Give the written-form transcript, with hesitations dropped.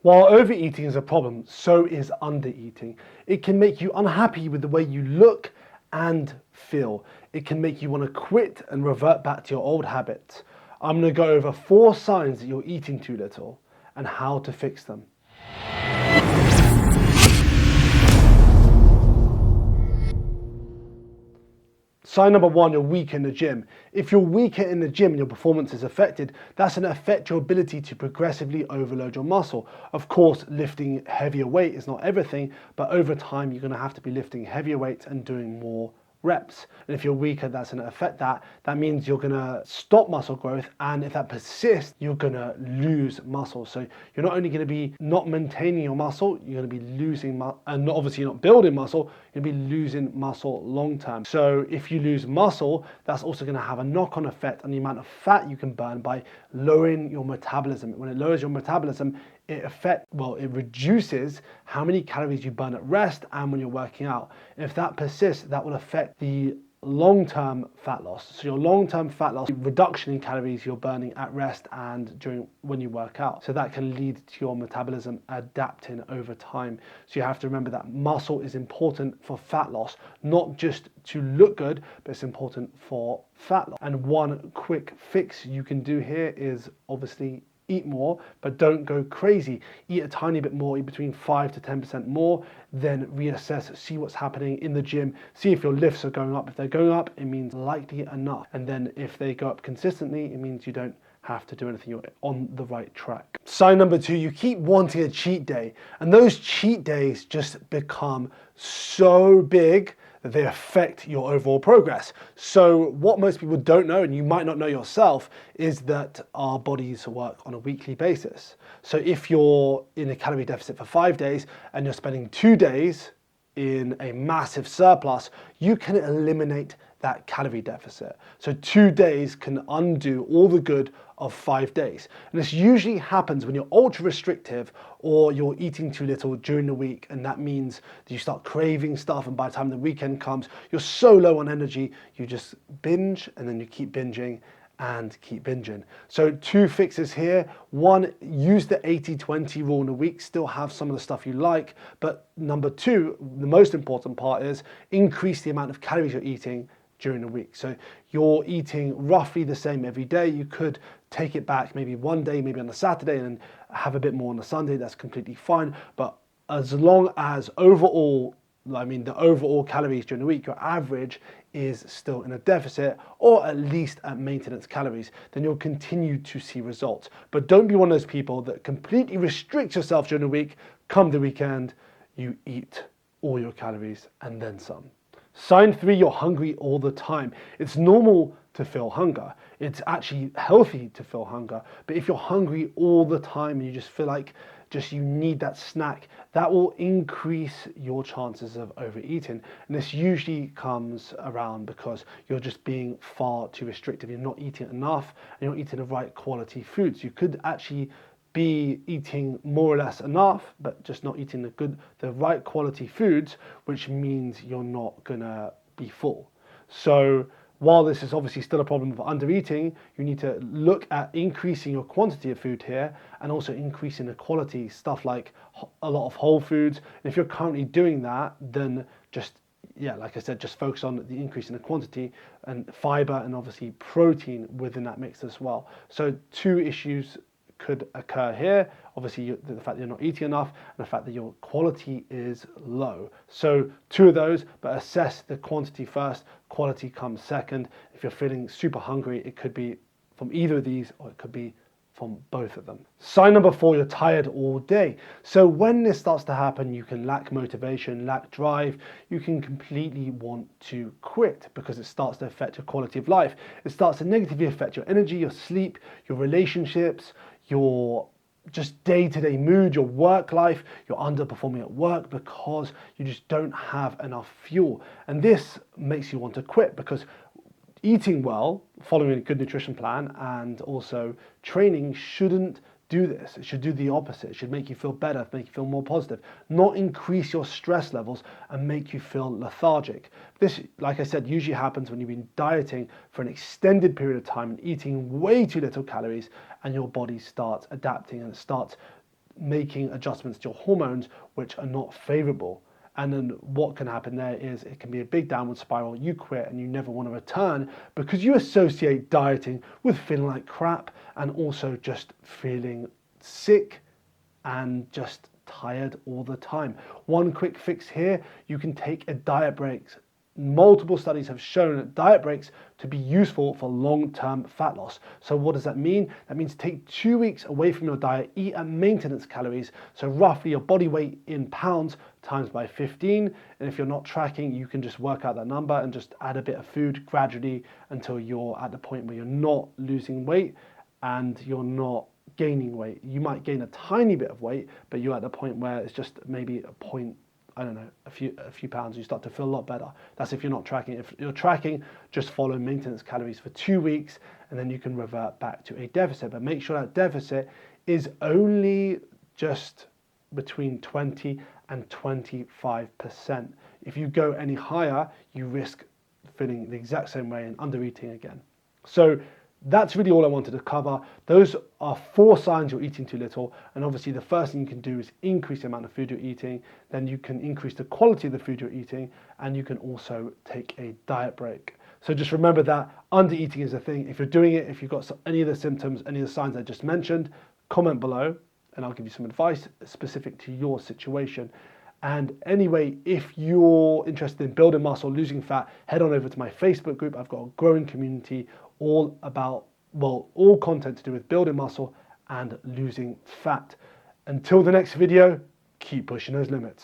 While overeating is a problem, so is undereating. It can make you unhappy with the way you look and feel. It can make you want to quit and revert back to your old habits. I'm going to go over 4 signs that you're eating too little and how to fix them. Sign number 1, you're weak in the gym. If you're weaker in the gym and your performance is affected, that's going to affect your ability to progressively overload your muscle. Of course, lifting heavier weight is not everything, but over time, you're going to have to be lifting heavier weights and doing more reps. And if you're weaker, that's going to affect that. That means you're going to stop muscle growth, and if that persists, you're going to lose muscle. So you're not only going to be not maintaining your muscle, you're going to be losing and obviously you're not building muscle, you're going to be losing muscle long term. So if you lose muscle, that's also going to have a knock-on effect on the amount of fat you can burn by lowering your metabolism. When it lowers your metabolism, it reduces how many calories you burn at rest and when you're working out. And if that persists, that will affect the long-term fat loss. So your long-term fat loss, reduction in calories you're burning at rest and when you work out. So that can lead to your metabolism adapting over time. So you have to remember that muscle is important for fat loss, not just to look good, but it's important for fat loss. And one quick fix you can do here is obviously eat more, but don't go crazy. Eat a tiny bit more, eat between 5 to 10% more, then reassess, see what's happening in the gym, see if your lifts are going up. If they're going up, it means likely enough. And then if they go up consistently, it means you don't have to do anything, you're on the right track. Sign number 2, you keep wanting a cheat day, and those cheat days just become so big that they affect your overall progress. So what most people don't know, and you might not know yourself, is that our bodies work on a weekly basis. So if you're in a calorie deficit for 5 days and you're spending 2 days in a massive surplus, you can eliminate that calorie deficit. So 2 days can undo all the good of 5 days. And this usually happens when you're ultra restrictive or you're eating too little during the week, and that means that you start craving stuff, and by the time the weekend comes, you're so low on energy, you just binge, and then you keep binging and keep binging. So 2 fixes here. 1, use the 80-20 rule in a week, still have some of the stuff you like, but number 2, the most important part is increase the amount of calories you're eating during the week. So you're eating roughly the same every day. You could take it back maybe one day, maybe on a Saturday, and have a bit more on a Sunday. That's completely fine. But as long as the overall calories during the week, your average is still in a deficit or at least at maintenance calories, then you'll continue to see results. But don't be one of those people that completely restricts yourself during the week. Come the weekend, you eat all your calories and then some. Sign 3, you're hungry all the time. It's normal to feel hunger. It's actually healthy to feel hunger. But if you're hungry all the time and you just feel like you need that snack, that will increase your chances of overeating. And this usually comes around because you're just being far too restrictive. You're not eating enough and you're not eating the right quality foods. You could actually be eating more or less enough, but just not eating the right quality foods, which means you're not gonna be full. So while this is obviously still a problem of undereating, you need to look at increasing your quantity of food here and also increasing the quality, stuff like a lot of whole foods. And if you're currently doing that, then like I said, just focus on the increase in the quantity and fiber and obviously protein within that mix as well. So 2 issues could occur here. Obviously, the fact that you're not eating enough and the fact that your quality is low. So 2 of those, but assess the quantity first, quality comes second. If you're feeling super hungry, it could be from either of these or it could be from both of them. Sign number 4, you're tired all day. So when this starts to happen, you can lack motivation, lack drive, you can completely want to quit because it starts to affect your quality of life. It starts to negatively affect your energy, your sleep, your relationships, your just day-to-day mood, your work life. You're underperforming at work because you just don't have enough fuel. And this makes you want to quit because eating well, following a good nutrition plan, and also training shouldn't do this. It should do the opposite. It should make you feel better, make you feel more positive, not increase your stress levels and make you feel lethargic. This, like I said, usually happens when you've been dieting for an extended period of time and eating way too little calories, and your body starts adapting and it starts making adjustments to your hormones which are not favorable. And then what can happen there is it can be a big downward spiral. You quit and you never want to return because you associate dieting with feeling like crap and also just feeling sick and just tired all the time. One quick fix here, you can take a diet break. Multiple studies have shown that diet breaks to be useful for long-term fat loss. So what does that mean? That means take 2 weeks away from your diet, eat at maintenance calories, so roughly your body weight in pounds times by 15. And if you're not tracking, you can just work out that number and just add a bit of food gradually until you're at the point where you're not losing weight and you're not gaining weight. You might gain a tiny bit of weight, but you're at the point where it's just maybe a point, I don't know, a few pounds. You start to feel a lot better. That's if you're not tracking. If you're tracking, just follow maintenance calories for 2 weeks and then you can revert back to a deficit. But make sure that deficit is only just between 20 and 25%. If you go any higher, you risk feeling the exact same way and undereating again. So that's really all I wanted to cover. Those are 4 signs you're eating too little. And obviously the first thing you can do is increase the amount of food you're eating. Then you can increase the quality of the food you're eating. And you can also take a diet break. So just remember that undereating is a thing. If you're doing it, if you've got any of the symptoms, any of the signs I just mentioned, comment below and I'll give you some advice specific to your situation. And anyway, if you're interested in building muscle, losing fat, head on over to my Facebook group. I've got a growing community all about, well, all content to do with building muscle and losing fat. Until the next video, keep pushing those limits.